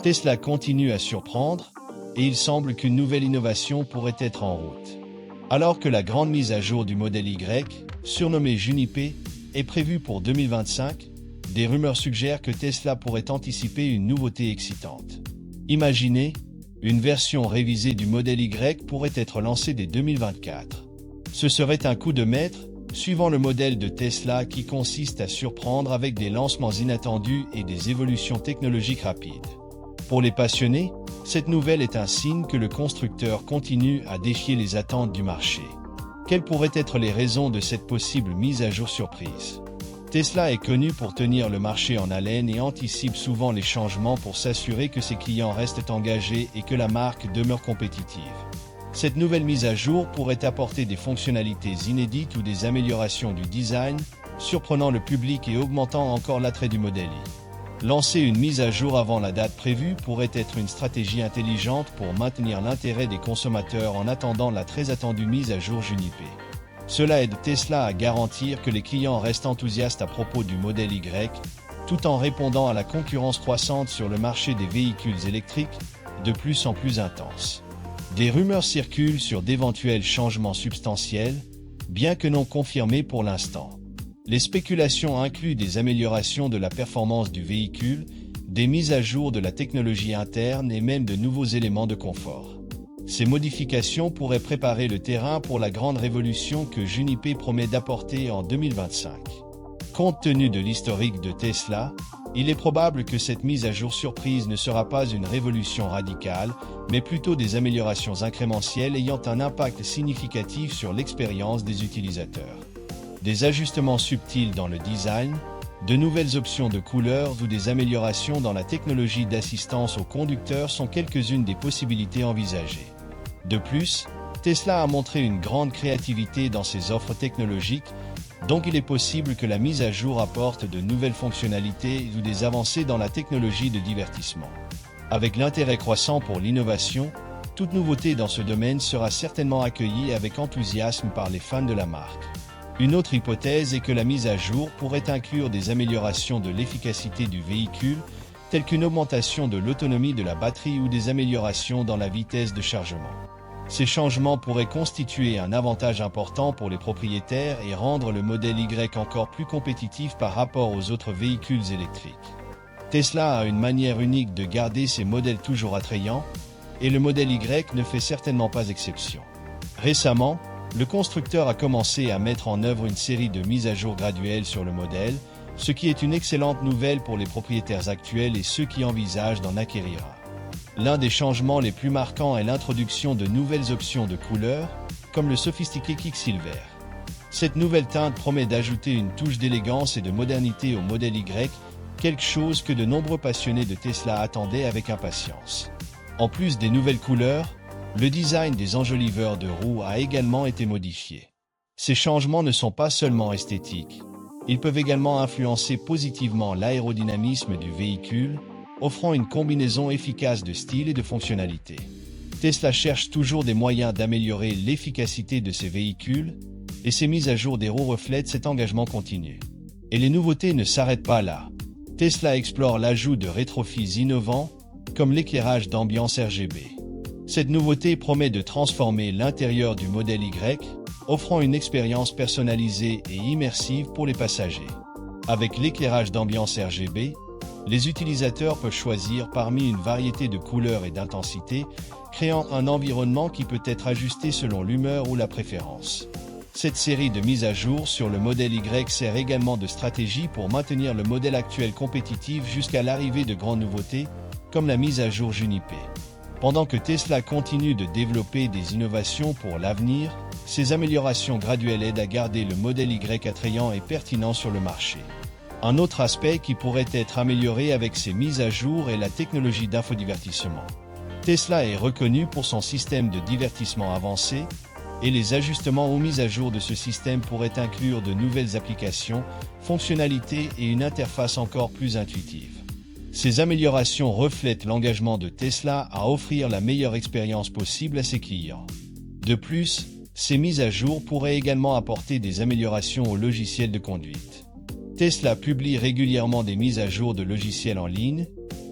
Tesla continue à surprendre, et il semble qu'une nouvelle innovation pourrait être en route. Alors que la grande mise à jour du modèle Y, surnommée Juniper, est prévue pour 2025, des rumeurs suggèrent que Tesla pourrait anticiper une nouveauté excitante. Imaginez, une version révisée du modèle Y pourrait être lancée dès 2024. Ce serait un coup de maître, suivant le modèle de Tesla qui consiste à surprendre avec des lancements inattendus et des évolutions technologiques rapides. Pour les passionnés, cette nouvelle est un signe que le constructeur continue à défier les attentes du marché. Quelles pourraient être les raisons de cette possible mise à jour surprise? Tesla est connu pour tenir le marché en haleine et anticipe souvent les changements pour s'assurer que ses clients restent engagés et que la marque demeure compétitive. Cette nouvelle mise à jour pourrait apporter des fonctionnalités inédites ou des améliorations du design, surprenant le public et augmentant encore l'attrait du modèle Y. Lancer une mise à jour avant la date prévue pourrait être une stratégie intelligente pour maintenir l'intérêt des consommateurs en attendant la très attendue mise à jour Juniper. Cela aide Tesla à garantir que les clients restent enthousiastes à propos du modèle Y, tout en répondant à la concurrence croissante sur le marché des véhicules électriques, de plus en plus intense. Des rumeurs circulent sur d'éventuels changements substantiels, bien que non confirmés pour l'instant. Les spéculations incluent des améliorations de la performance du véhicule, des mises à jour de la technologie interne et même de nouveaux éléments de confort. Ces modifications pourraient préparer le terrain pour la grande révolution que Juniper promet d'apporter en 2025. Compte tenu de l'historique de Tesla, il est probable que cette mise à jour surprise ne sera pas une révolution radicale, mais plutôt des améliorations incrémentielles ayant un impact significatif sur l'expérience des utilisateurs. Des ajustements subtils dans le design, de nouvelles options de couleurs ou des améliorations dans la technologie d'assistance au conducteur sont quelques-unes des possibilités envisagées. De plus, Tesla a montré une grande créativité dans ses offres technologiques, donc il est possible que la mise à jour apporte de nouvelles fonctionnalités ou des avancées dans la technologie de divertissement. Avec l'intérêt croissant pour l'innovation, toute nouveauté dans ce domaine sera certainement accueillie avec enthousiasme par les fans de la marque. Une autre hypothèse est que la mise à jour pourrait inclure des améliorations de l'efficacité du véhicule, telles qu'une augmentation de l'autonomie de la batterie ou des améliorations dans la vitesse de chargement. Ces changements pourraient constituer un avantage important pour les propriétaires et rendre le modèle Y encore plus compétitif par rapport aux autres véhicules électriques. Tesla a une manière unique de garder ses modèles toujours attrayants, et le modèle Y ne fait certainement pas exception. Récemment, le constructeur a commencé à mettre en œuvre une série de mises à jour graduelles sur le modèle, ce qui est une excellente nouvelle pour les propriétaires actuels et ceux qui envisagent d'en acquérir un. L'un des changements les plus marquants est l'introduction de nouvelles options de couleurs, comme le sophistiqué Quicksilver. Cette nouvelle teinte promet d'ajouter une touche d'élégance et de modernité au modèle Y, quelque chose que de nombreux passionnés de Tesla attendaient avec impatience. En plus des nouvelles couleurs, le design des enjoliveurs de roues a également été modifié. Ces changements ne sont pas seulement esthétiques, ils peuvent également influencer positivement l'aérodynamisme du véhicule, offrant une combinaison efficace de style et de fonctionnalité. Tesla cherche toujours des moyens d'améliorer l'efficacité de ses véhicules, et ces mises à jour des roues reflètent cet engagement continu. Et les nouveautés ne s'arrêtent pas là. Tesla explore l'ajout de rétrofits innovants, comme l'éclairage d'ambiance RGB. Cette nouveauté promet de transformer l'intérieur du modèle Y, offrant une expérience personnalisée et immersive pour les passagers. Avec l'éclairage d'ambiance RGB, les utilisateurs peuvent choisir parmi une variété de couleurs et d'intensités, créant un environnement qui peut être ajusté selon l'humeur ou la préférence. Cette série de mises à jour sur le modèle Y sert également de stratégie pour maintenir le modèle actuel compétitif jusqu'à l'arrivée de grandes nouveautés, comme la mise à jour Juniper. Pendant que Tesla continue de développer des innovations pour l'avenir, ces améliorations graduelles aident à garder le modèle Y attrayant et pertinent sur le marché. Un autre aspect qui pourrait être amélioré avec ces mises à jour est la technologie d'infodivertissement. Tesla est reconnu pour son système de divertissement avancé, et les ajustements ou mises à jour de ce système pourraient inclure de nouvelles applications, fonctionnalités et une interface encore plus intuitive. Ces améliorations reflètent l'engagement de Tesla à offrir la meilleure expérience possible à ses clients. De plus, ces mises à jour pourraient également apporter des améliorations au logiciel de conduite. Tesla publie régulièrement des mises à jour de logiciels en ligne,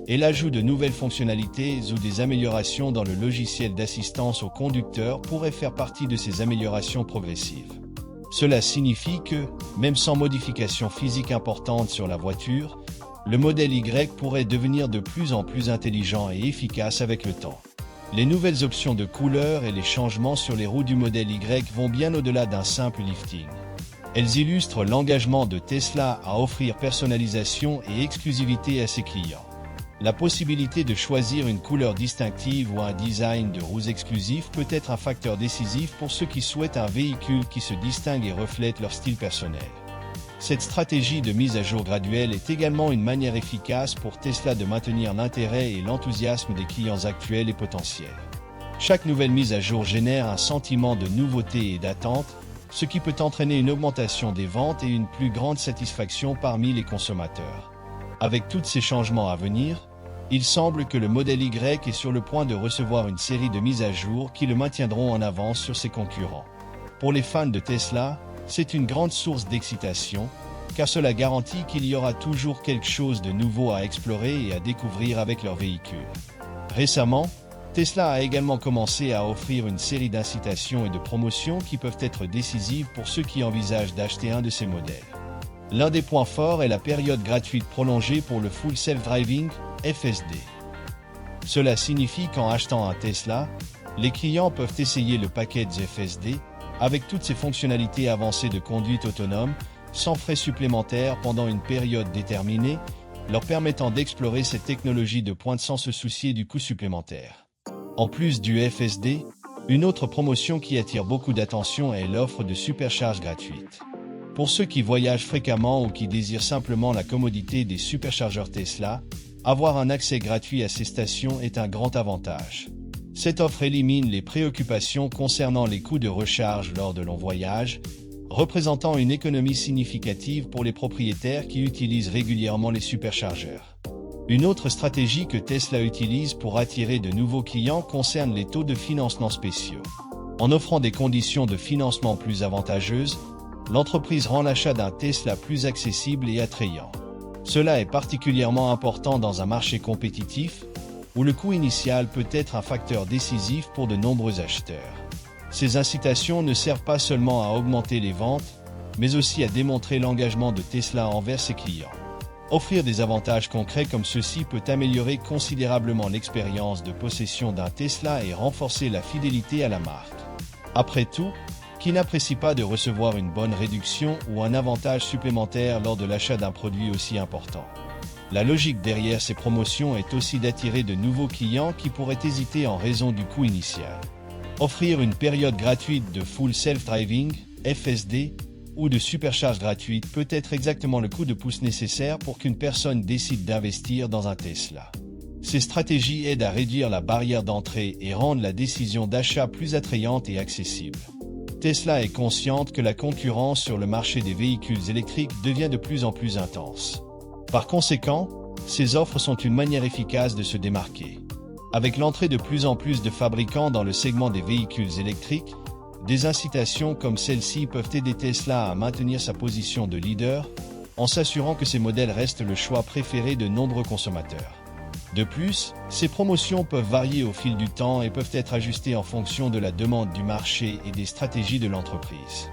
et l'ajout de nouvelles fonctionnalités ou des améliorations dans le logiciel d'assistance au conducteur pourrait faire partie de ces améliorations progressives. Cela signifie que, même sans modification physique importante sur la voiture, le modèle Y pourrait devenir de plus en plus intelligent et efficace avec le temps. Les nouvelles options de couleurs et les changements sur les roues du modèle Y vont bien au-delà d'un simple lifting. Elles illustrent l'engagement de Tesla à offrir personnalisation et exclusivité à ses clients. La possibilité de choisir une couleur distinctive ou un design de roues exclusif peut être un facteur décisif pour ceux qui souhaitent un véhicule qui se distingue et reflète leur style personnel. Cette stratégie de mise à jour graduelle est également une manière efficace pour Tesla de maintenir l'intérêt et l'enthousiasme des clients actuels et potentiels. Chaque nouvelle mise à jour génère un sentiment de nouveauté et d'attente, ce qui peut entraîner une augmentation des ventes et une plus grande satisfaction parmi les consommateurs. Avec tous ces changements à venir, il semble que le modèle Y est sur le point de recevoir une série de mises à jour qui le maintiendront en avance sur ses concurrents. Pour les fans de Tesla, c'est une grande source d'excitation, car cela garantit qu'il y aura toujours quelque chose de nouveau à explorer et à découvrir avec leur véhicule. Récemment, Tesla a également commencé à offrir une série d'incitations et de promotions qui peuvent être décisives pour ceux qui envisagent d'acheter un de ces modèles. L'un des points forts est la période gratuite prolongée pour le Full Self-Driving, FSD. Cela signifie qu'en achetant un Tesla, les clients peuvent essayer le package FSD, avec toutes ses fonctionnalités avancées de conduite autonome, sans frais supplémentaires pendant une période déterminée, leur permettant d'explorer cette technologie de pointe sans se soucier du coût supplémentaire. En plus du FSD, une autre promotion qui attire beaucoup d'attention est l'offre de supercharge gratuite. Pour ceux qui voyagent fréquemment ou qui désirent simplement la commodité des superchargeurs Tesla, avoir un accès gratuit à ces stations est un grand avantage. Cette offre élimine les préoccupations concernant les coûts de recharge lors de longs voyages, représentant une économie significative pour les propriétaires qui utilisent régulièrement les superchargeurs. Une autre stratégie que Tesla utilise pour attirer de nouveaux clients concerne les taux de financement spéciaux. En offrant des conditions de financement plus avantageuses, l'entreprise rend l'achat d'un Tesla plus accessible et attrayant. Cela est particulièrement important dans un marché compétitif, où le coût initial peut être un facteur décisif pour de nombreux acheteurs. Ces incitations ne servent pas seulement à augmenter les ventes, mais aussi à démontrer l'engagement de Tesla envers ses clients. Offrir des avantages concrets comme ceux-ci peut améliorer considérablement l'expérience de possession d'un Tesla et renforcer la fidélité à la marque. Après tout, qui n'apprécie pas de recevoir une bonne réduction ou un avantage supplémentaire lors de l'achat d'un produit aussi important? La logique derrière ces promotions est aussi d'attirer de nouveaux clients qui pourraient hésiter en raison du coût initial. Offrir une période gratuite de Full Self-Driving, FSD, ou de supercharge gratuite peut être exactement le coup de pouce nécessaire pour qu'une personne décide d'investir dans un Tesla. Ces stratégies aident à réduire la barrière d'entrée et rendent la décision d'achat plus attrayante et accessible. Tesla est consciente que la concurrence sur le marché des véhicules électriques devient de plus en plus intense. Par conséquent, ces offres sont une manière efficace de se démarquer. Avec l'entrée de plus en plus de fabricants dans le segment des véhicules électriques, des incitations comme celle-ci peuvent aider Tesla à maintenir sa position de leader, en s'assurant que ses modèles restent le choix préféré de nombreux consommateurs. De plus, ces promotions peuvent varier au fil du temps et peuvent être ajustées en fonction de la demande du marché et des stratégies de l'entreprise.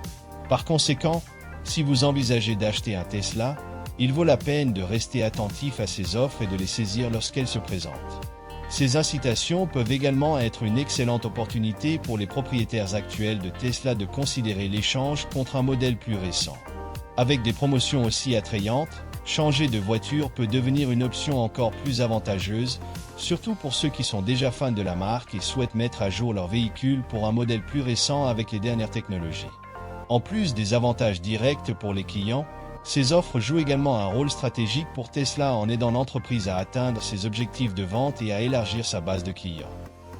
Par conséquent, si vous envisagez d'acheter un Tesla, il vaut la peine de rester attentif à ces offres et de les saisir lorsqu'elles se présentent. Ces incitations peuvent également être une excellente opportunité pour les propriétaires actuels de Tesla de considérer l'échange contre un modèle plus récent. Avec des promotions aussi attrayantes, changer de voiture peut devenir une option encore plus avantageuse, surtout pour ceux qui sont déjà fans de la marque et souhaitent mettre à jour leur véhicule pour un modèle plus récent avec les dernières technologies. En plus des avantages directs pour les clients, ces offres jouent également un rôle stratégique pour Tesla en aidant l'entreprise à atteindre ses objectifs de vente et à élargir sa base de clients.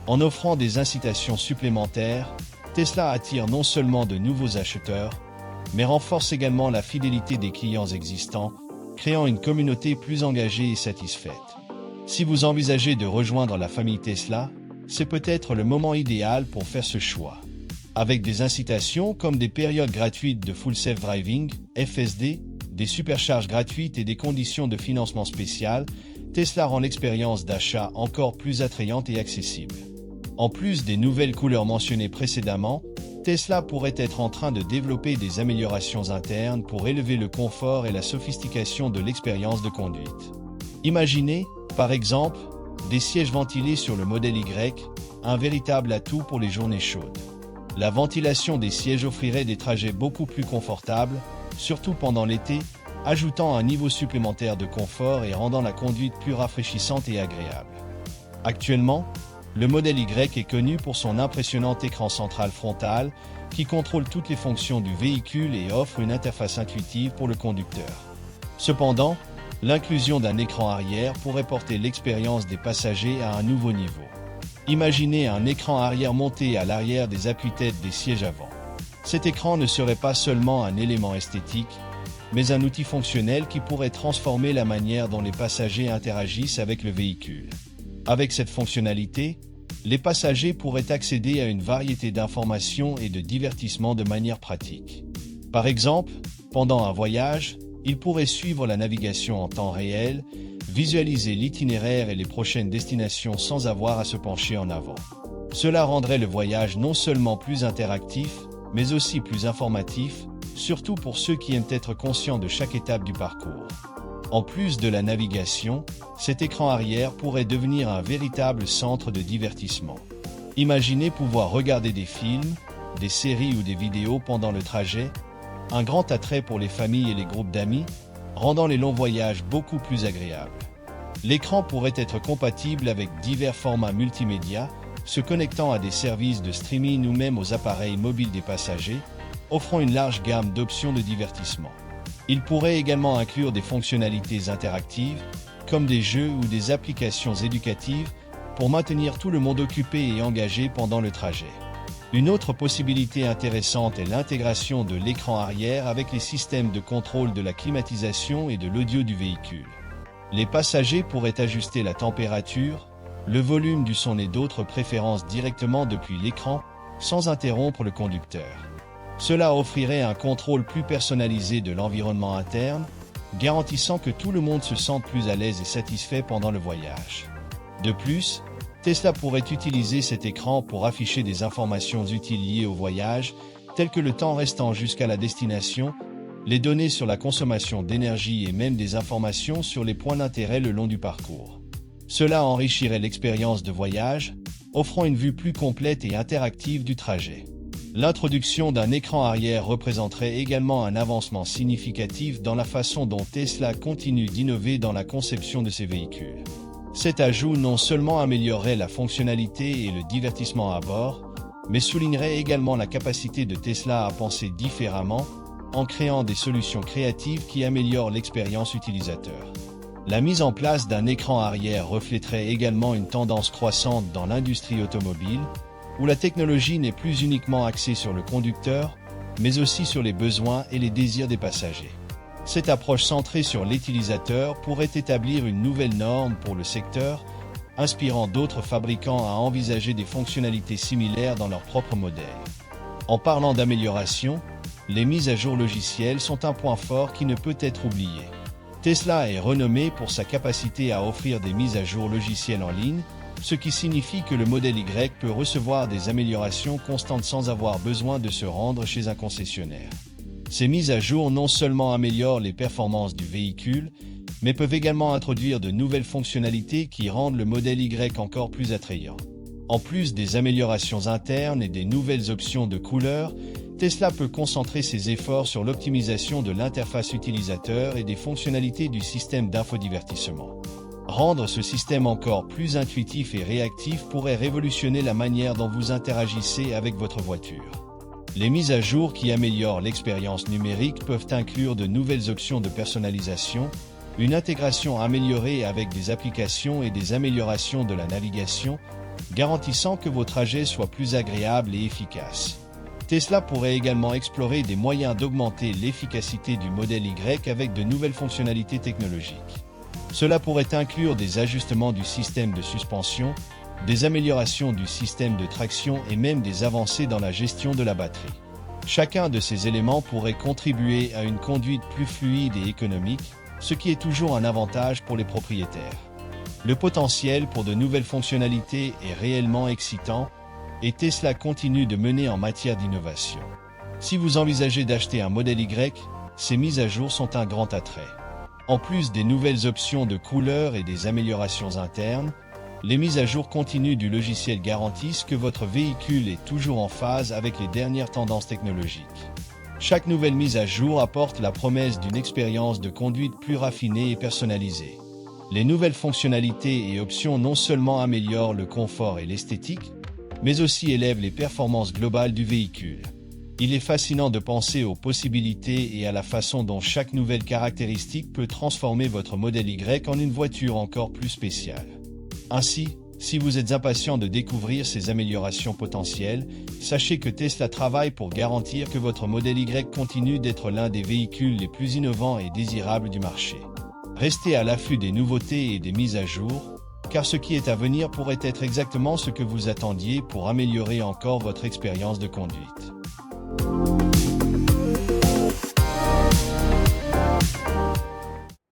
En offrant des incitations supplémentaires, Tesla attire non seulement de nouveaux acheteurs, mais renforce également la fidélité des clients existants, créant une communauté plus engagée et satisfaite. Si vous envisagez de rejoindre la famille Tesla, c'est peut-être le moment idéal pour faire ce choix. Avec des incitations comme des périodes gratuites de Full Self-Driving, FSD, des supercharges gratuites et des conditions de financement spéciales, Tesla rend l'expérience d'achat encore plus attrayante et accessible. En plus des nouvelles couleurs mentionnées précédemment, Tesla pourrait être en train de développer des améliorations internes pour élever le confort et la sophistication de l'expérience de conduite. Imaginez, par exemple, des sièges ventilés sur le modèle Y, un véritable atout pour les journées chaudes. La ventilation des sièges offrirait des trajets beaucoup plus confortables, surtout pendant l'été, ajoutant un niveau supplémentaire de confort et rendant la conduite plus rafraîchissante et agréable. Actuellement, le modèle Y est connu pour son impressionnant écran central frontal qui contrôle toutes les fonctions du véhicule et offre une interface intuitive pour le conducteur. Cependant, l'inclusion d'un écran arrière pourrait porter l'expérience des passagers à un nouveau niveau. Imaginez un écran arrière monté à l'arrière des appuis-têtes des sièges avant. Cet écran ne serait pas seulement un élément esthétique, mais un outil fonctionnel qui pourrait transformer la manière dont les passagers interagissent avec le véhicule. Avec cette fonctionnalité, les passagers pourraient accéder à une variété d'informations et de divertissements de manière pratique. Par exemple, pendant un voyage, ils pourraient suivre la navigation en temps réel, visualiser l'itinéraire et les prochaines destinations sans avoir à se pencher en avant. Cela rendrait le voyage non seulement plus interactif, mais aussi plus informatif, surtout pour ceux qui aiment être conscients de chaque étape du parcours. En plus de la navigation, cet écran arrière pourrait devenir un véritable centre de divertissement. Imaginez pouvoir regarder des films, des séries ou des vidéos pendant le trajet, un grand attrait pour les familles et les groupes d'amis, rendant les longs voyages beaucoup plus agréables. L'écran pourrait être compatible avec divers formats multimédia, se connectant à des services de streaming ou même aux appareils mobiles des passagers, offrant une large gamme d'options de divertissement. Il pourrait également inclure des fonctionnalités interactives, comme des jeux ou des applications éducatives, pour maintenir tout le monde occupé et engagé pendant le trajet. Une autre possibilité intéressante est l'intégration de l'écran arrière avec les systèmes de contrôle de la climatisation et de l'audio du véhicule. Les passagers pourraient ajuster la température, le volume du son et d'autres préférences directement depuis l'écran, sans interrompre le conducteur. Cela offrirait un contrôle plus personnalisé de l'environnement interne, garantissant que tout le monde se sente plus à l'aise et satisfait pendant le voyage. De plus, Tesla pourrait utiliser cet écran pour afficher des informations utiles liées au voyage, telles que le temps restant jusqu'à la destination, les données sur la consommation d'énergie et même des informations sur les points d'intérêt le long du parcours. Cela enrichirait l'expérience de voyage, offrant une vue plus complète et interactive du trajet. L'introduction d'un écran arrière représenterait également un avancement significatif dans la façon dont Tesla continue d'innover dans la conception de ses véhicules. Cet ajout non seulement améliorerait la fonctionnalité et le divertissement à bord, mais soulignerait également la capacité de Tesla à penser différemment, en créant des solutions créatives qui améliorent l'expérience utilisateur. La mise en place d'un écran arrière reflèterait également une tendance croissante dans l'industrie automobile, où la technologie n'est plus uniquement axée sur le conducteur, mais aussi sur les besoins et les désirs des passagers. Cette approche centrée sur l'utilisateur pourrait établir une nouvelle norme pour le secteur, inspirant d'autres fabricants à envisager des fonctionnalités similaires dans leurs propres modèles. En parlant d'amélioration, les mises à jour logicielles sont un point fort qui ne peut être oublié. Tesla est renommé pour sa capacité à offrir des mises à jour logicielles en ligne, ce qui signifie que le modèle Y peut recevoir des améliorations constantes sans avoir besoin de se rendre chez un concessionnaire. Ces mises à jour non seulement améliorent les performances du véhicule, mais peuvent également introduire de nouvelles fonctionnalités qui rendent le modèle Y encore plus attrayant. En plus des améliorations internes et des nouvelles options de couleurs, Tesla peut concentrer ses efforts sur l'optimisation de l'interface utilisateur et des fonctionnalités du système d'infodivertissement. Rendre ce système encore plus intuitif et réactif pourrait révolutionner la manière dont vous interagissez avec votre voiture. Les mises à jour qui améliorent l'expérience numérique peuvent inclure de nouvelles options de personnalisation, une intégration améliorée avec des applications et des améliorations de la navigation, garantissant que vos trajets soient plus agréables et efficaces. Tesla pourrait également explorer des moyens d'augmenter l'efficacité du modèle Y avec de nouvelles fonctionnalités technologiques. Cela pourrait inclure des ajustements du système de suspension, des améliorations du système de traction et même des avancées dans la gestion de la batterie. Chacun de ces éléments pourrait contribuer à une conduite plus fluide et économique, ce qui est toujours un avantage pour les propriétaires. Le potentiel pour de nouvelles fonctionnalités est réellement excitant et Tesla continue de mener en matière d'innovation. Si vous envisagez d'acheter un modèle Y, ces mises à jour sont un grand attrait. En plus des nouvelles options de couleurs et des améliorations internes, les mises à jour continues du logiciel garantissent que votre véhicule est toujours en phase avec les dernières tendances technologiques. Chaque nouvelle mise à jour apporte la promesse d'une expérience de conduite plus raffinée et personnalisée. Les nouvelles fonctionnalités et options non seulement améliorent le confort et l'esthétique, mais aussi élèvent les performances globales du véhicule. Il est fascinant de penser aux possibilités et à la façon dont chaque nouvelle caractéristique peut transformer votre modèle Y en une voiture encore plus spéciale. Ainsi, si vous êtes impatient de découvrir ces améliorations potentielles, sachez que Tesla travaille pour garantir que votre modèle Y continue d'être l'un des véhicules les plus innovants et désirables du marché. Restez à l'affût des nouveautés et des mises à jour, car ce qui est à venir pourrait être exactement ce que vous attendiez pour améliorer encore votre expérience de conduite.